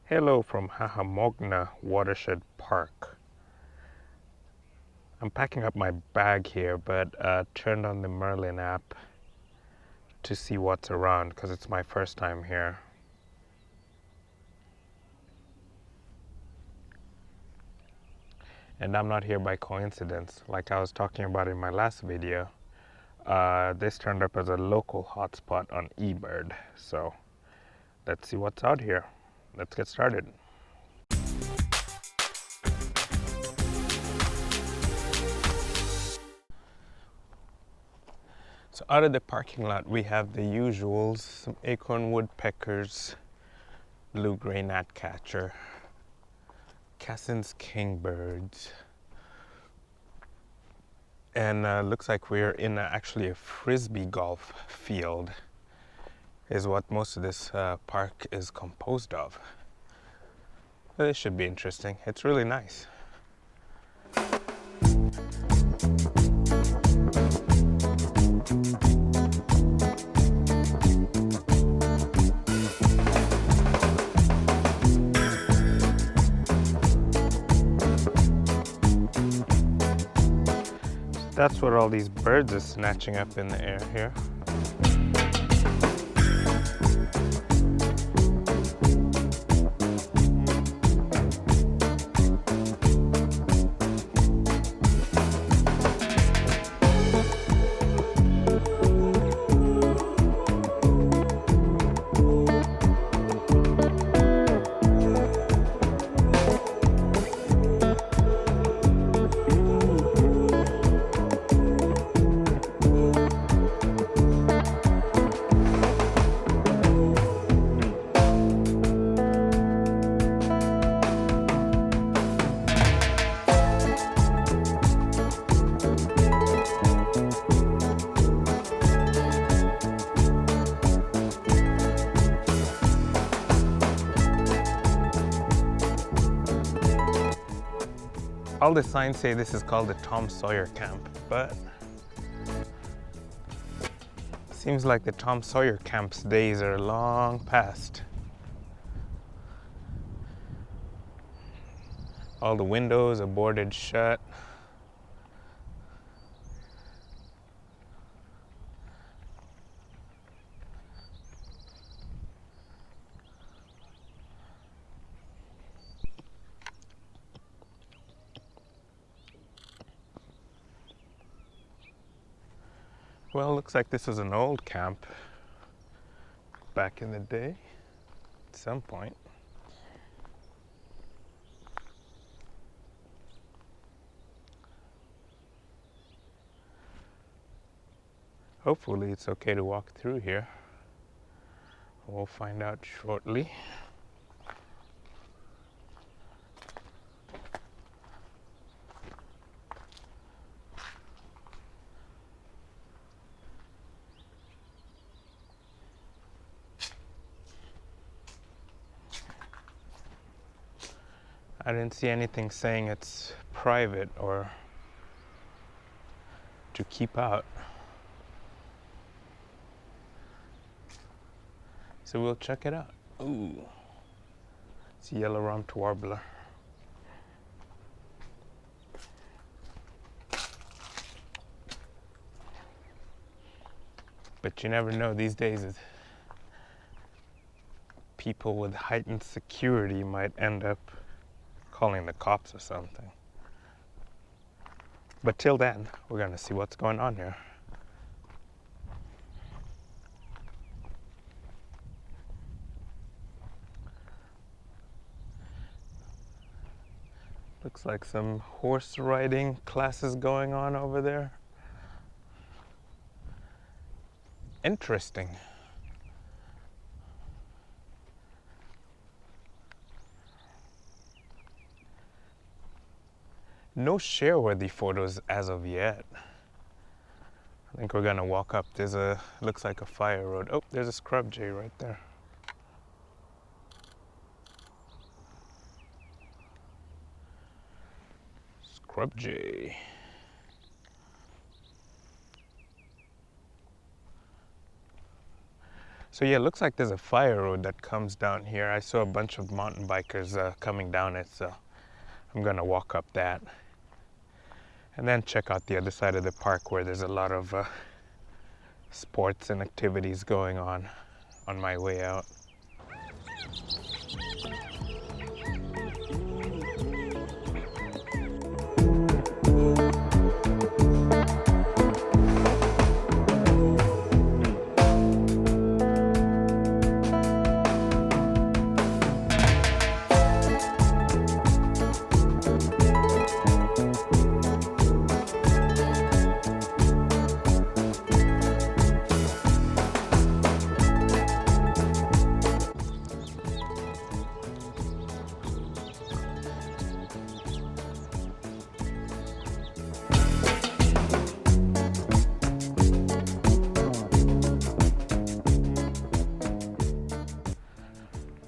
Hello from Hahamongna Watershed Park. I'm packing up my bag here, but turned on the Merlin app to see what's around because it's my first time here. And I'm not here by coincidence. Like I was talking about in my last video, this turned up as a local hotspot on eBird. So let's see what's out here. Let's get started. So out of the parking lot, we have the usuals, some acorn woodpeckers, blue-gray gnatcatcher, Cassin's kingbirds, and looks like we're in actually a frisbee golf field is what most of this park is composed of. This should be interesting. It's really nice. That's what all these birds are snatching up in the air here. All the signs say this is called the Tom Sawyer camp, but seems like the Tom Sawyer camp's days are long past. All the windows are boarded shut. Well, looks like this was an old camp back in the day at some point. Hopefully it's okay to walk through here. We'll find out shortly. I didn't see anything saying it's private or to keep out. So we'll check it out. Ooh, it's a yellow-rumped warbler. But you never know these days. People with heightened security might end up calling the cops or something. But till then, we're gonna see what's going on here. Looks like some horse riding classes going on over there. Interesting. No share-worthy photos as of yet. I think we're gonna walk up. Looks like a fire road. Oh, there's a scrub jay right there. Scrub jay. So yeah, it looks like there's a fire road that comes down here. I saw a bunch of mountain bikers coming down it, so I'm gonna walk up that. And then check out the other side of the park where there's a lot of sports and activities going on my way out.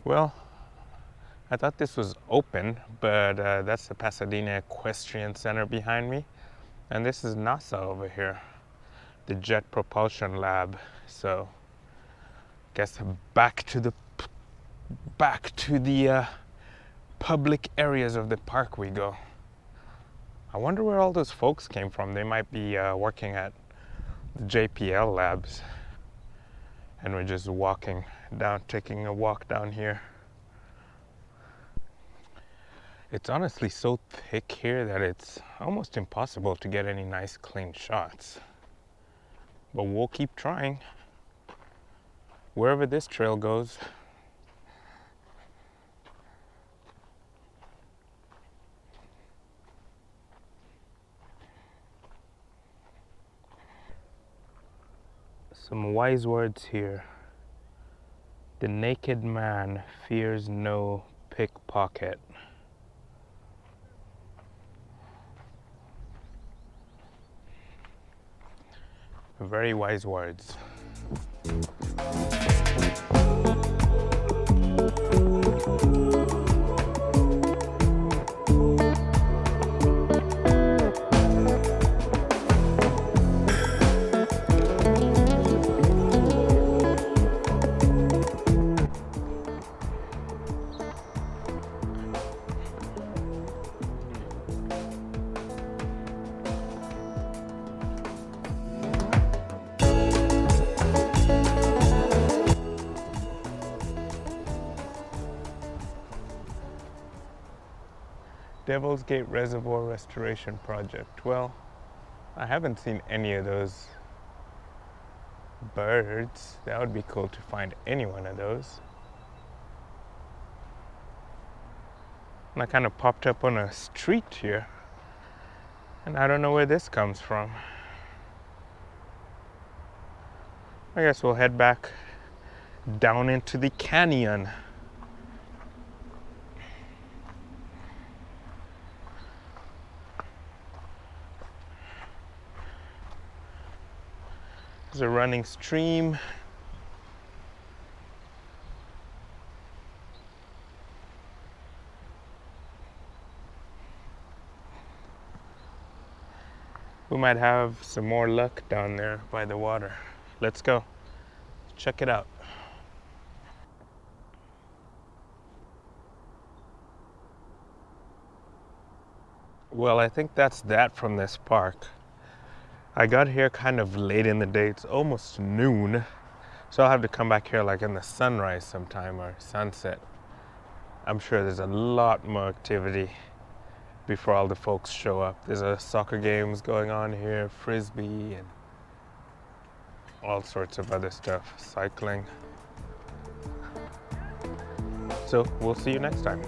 Well, I thought this was open, but that's the Pasadena Equestrian Center behind me. And this is NASA over here, the Jet Propulsion Lab. So, guess back to the public areas of the park we go. I wonder where all those folks came from. They might be working at the JPL labs. And we're just walking down, taking a walk down here. It's honestly so thick here that it's almost impossible to get any nice clean shots. But we'll keep trying. Wherever this trail goes. Some wise words here. The naked man fears no pickpocket. Very wise words. Devil's Gate Reservoir Restoration Project. Well, I haven't seen any of those birds. That would be cool to find any one of those. And I kind of popped up on a street here. And I don't know where this comes from. I guess we'll head back down into the canyon. There's a running stream. We might have some more luck down there by the water. Let's go. Check it out. Well, I think that's that from this park. I got here kind of late in the day. It's almost noon. So I'll have to come back here like in the sunrise sometime or sunset. I'm sure there's a lot more activity before all the folks show up. There's a soccer games going on here, frisbee, and all sorts of other stuff, cycling. So we'll see you next time.